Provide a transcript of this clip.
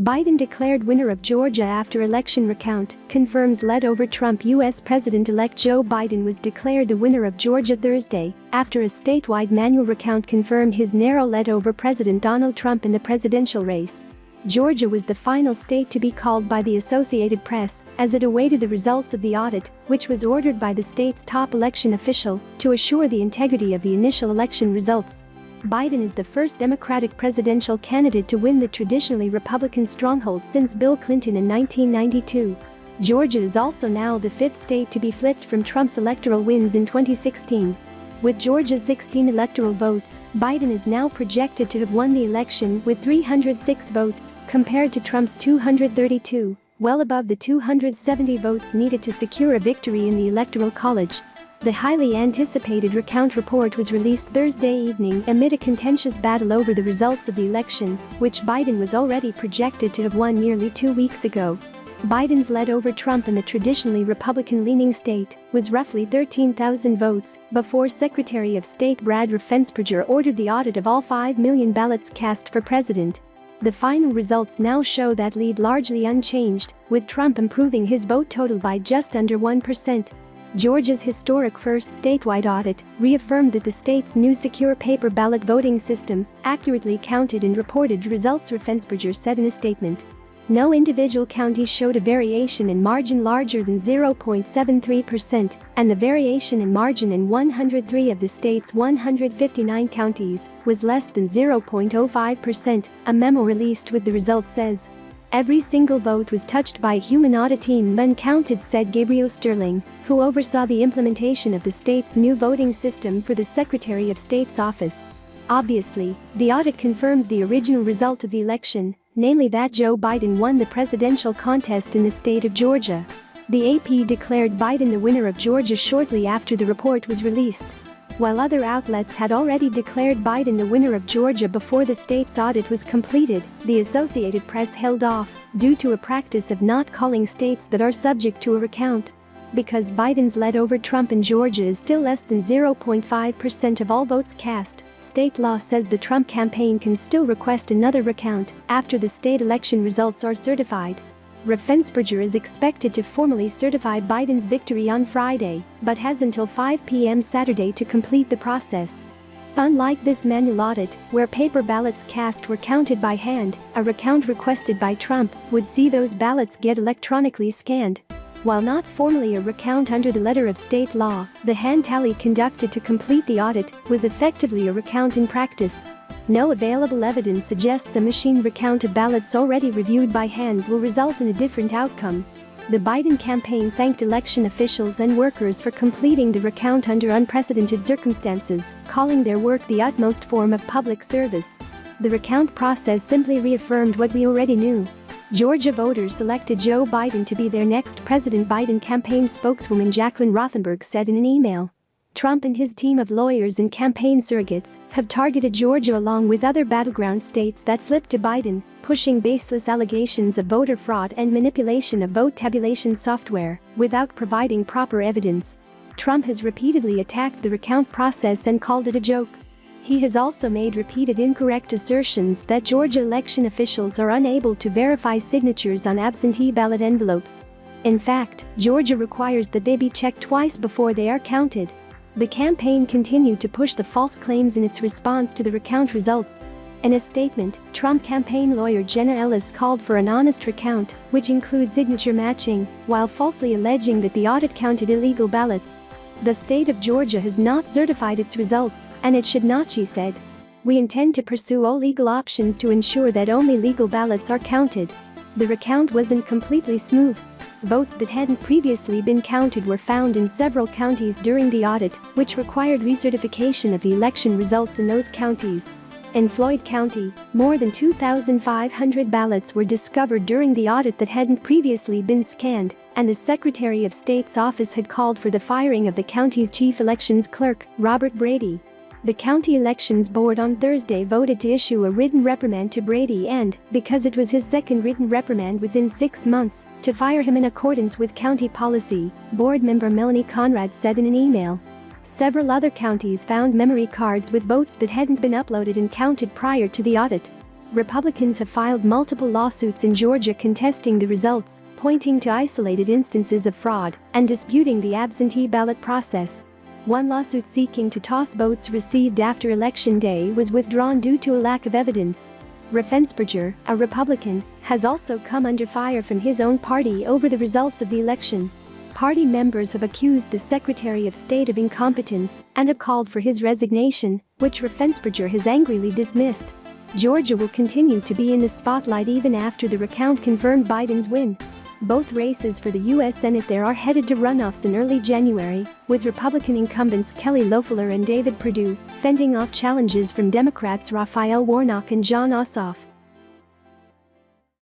Biden declared winner of Georgia after election recount, confirms lead over Trump. U.S. President-elect Joe Biden was declared the winner of Georgia Thursday after a statewide manual recount confirmed his narrow lead over President Donald Trump in the presidential race. Georgia was the final state to be called by the Associated Press as it awaited the results of the audit, which was ordered by the state's top election official to assure the integrity of the initial election results. Biden is the first Democratic presidential candidate to win the traditionally Republican stronghold since Bill Clinton in 1992. Georgia is also now the fifth state to be flipped from Trump's electoral wins in 2016. With Georgia's 16 electoral votes, Biden is now projected to have won the election with 306 votes, compared to Trump's 232, well above the 270 votes needed to secure a victory in the Electoral College. The highly anticipated recount report was released Thursday evening amid a contentious battle over the results of the election, which Biden was already projected to have won nearly 2 weeks ago. Biden's lead over Trump in the traditionally Republican-leaning state was roughly 13,000 votes before Secretary of State Brad Raffensperger ordered the audit of all 5 million ballots cast for president. The final results now show that lead largely unchanged, with Trump improving his vote total by just under 1%. Georgia's historic first statewide audit reaffirmed that the state's new secure paper ballot voting system accurately counted and reported results, Raffensperger said in a statement. No individual county showed a variation in margin larger than 0.73%, and the variation in margin in 103 of the state's 159 counties was less than 0.05%, a memo released with the results says. Every single vote was touched by a human audit team and counted, said Gabriel Sterling, who oversaw the implementation of the state's new voting system for the Secretary of State's office. Obviously, the audit confirms the original result of the election, namely that Joe Biden won the presidential contest in the state of Georgia. The AP declared Biden the winner of Georgia shortly after the report was released. While other outlets had already declared Biden the winner of Georgia before the state's audit was completed, the Associated Press held off due to a practice of not calling states that are subject to a recount. Because Biden's lead over Trump in Georgia is still less than 0.5% of all votes cast, state law says the Trump campaign can still request another recount after the state election results are certified. Raffensperger is expected to formally certify Biden's victory on Friday, but has until 5 p.m. Saturday to complete the process. Unlike this manual audit, where paper ballots cast were counted by hand, a recount requested by Trump would see those ballots get electronically scanned. While not formally a recount under the letter of state law, the hand tally conducted to complete the audit was effectively a recount in practice. No available evidence suggests a machine recount of ballots already reviewed by hand will result in a different outcome. The Biden campaign thanked election officials and workers for completing the recount under unprecedented circumstances, calling their work the utmost form of public service. The recount process simply reaffirmed what we already knew. Georgia voters selected Joe Biden to be their next president, Biden campaign spokeswoman Jacqueline Rothenberg said in an email. Trump and his team of lawyers and campaign surrogates have targeted Georgia along with other battleground states that flipped to Biden, pushing baseless allegations of voter fraud and manipulation of vote tabulation software without providing proper evidence. Trump has repeatedly attacked the recount process and called it a joke. He has also made repeated incorrect assertions that Georgia election officials are unable to verify signatures on absentee ballot envelopes. In fact, Georgia requires that they be checked twice before they are counted. The campaign continued to push the false claims in its response to the recount results. In a statement, Trump campaign lawyer Jenna Ellis called for an honest recount, which includes signature matching, while falsely alleging that the audit counted illegal ballots. The state of Georgia has not certified its results, and it should not, she said. We intend to pursue all legal options to ensure that only legal ballots are counted. The recount wasn't completely smooth. Votes that hadn't previously been counted were found in several counties during the audit, which required recertification of the election results in those counties. In Floyd County, more than 2,500 ballots were discovered during the audit that hadn't previously been scanned, and the Secretary of State's office had called for the firing of the county's chief elections clerk, Robert Brady. The County Elections Board on Thursday voted to issue a written reprimand to Brady and, because it was his second written reprimand within 6 months, to fire him in accordance with county policy, board member Melanie Conrad said in an email. Several other counties found memory cards with votes that hadn't been uploaded and counted prior to the audit. Republicans have filed multiple lawsuits in Georgia contesting the results, pointing to isolated instances of fraud and disputing the absentee ballot process. One lawsuit seeking to toss votes received after Election Day was withdrawn due to a lack of evidence. Raffensperger, a Republican, has also come under fire from his own party over the results of the election. Party members have accused the Secretary of State of incompetence and have called for his resignation, which Raffensperger has angrily dismissed. Georgia will continue to be in the spotlight even after the recount confirmed Biden's win. Both races for the U.S. Senate there are headed to runoffs in early January, with Republican incumbents Kelly Loeffler and David Perdue fending off challenges from Democrats Raphael Warnock and Jon Ossoff.